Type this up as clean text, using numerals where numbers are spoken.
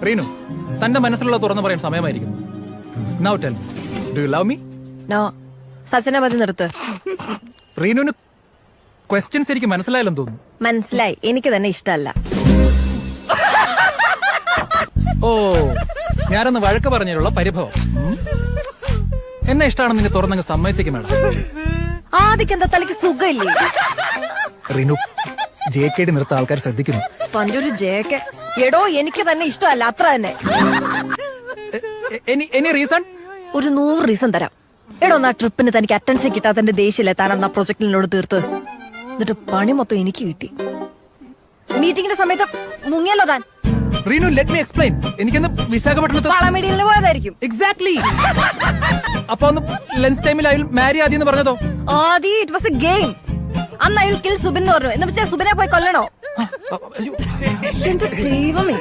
റീനു, തന്റെ മനസ്സിലുള്ള തുറന്നു പറയാൻ സമയമായിരിക്കുന്നു. Now tell me, do you love me? No. സച്ചിനെ മതി നിർത്ത്. റീനുവിന് ക്വസ്റ്റ്യൻസ് എനിക്ക് മനസ്സിലായാലെന്ന് തോന്നുന്നു. മനസ്സിലായി, എനിക്ക് തന്നെ ഇഷ്ടമല്ല. ഓ, ഞാനൊന്ന് വഴക്ക് പറഞ്ഞതിലുള്ള പരിഭവം. എന്നെ ഇഷ്ടമാണെന്ന് നിന്നെ തുറന്നങ്ങ് സമ്മതിച്ചേക്കും മേഡം. ആദ്യം എന്താ തലയ്ക്ക് സുഖമില്ലേ? റീനു, JKD നിർത്ത ആൾക്കാർ ശ്രദ്ധിക്കുന്നു. തന്റെ ഒരു ജേക്കെ. എടോ, എനിക്ക് തന്നെ ഇഷ്ടമല്ല, അത്ര തന്നെ. Any reason? ഒരു 100 റീസൺ തരാം. എടോ, ആ ട്രിപ്പിന് തനിക്ക് അറ്റൻഷൻ കിട്ടാത്തന്റെ ദേഷ്യല്ലേ താൻ അന്ന് ആ പ്രൊജക്ടിനോട് തീർത്ത്. എന്നിട്ട് പണി മൊത്തം എനിക്ക് കിട്ടി. മീറ്റിംഗിന്റെ സമയത്ത് മുങ്ങിയല്ലോ താൻ. Reenu, let me explain. എനിക്കൊന്ന് വിശാഖപട്ടണത്ത് വളമീഡിയലിന് പോയതായിരിക്കും. എക്സാക്ട്ലി. അപ്പൊ ഒന്ന് ലഞ്ച് ടൈമിൽ അയാൾ മാരി ആദ്യം എന്ന് പറഞ്ഞതോ? ആദ്യം ഇറ്റ് വാസ് എ ഗെയിം. അന്ന് അയാൾ കിൽ സുബിൻ എന്ന് പറഞ്ഞു. എന്ന് വെച്ചാൽ സുബിനെ പോയി കൊല്ലണോ? എന്റെ ദൈവമേ.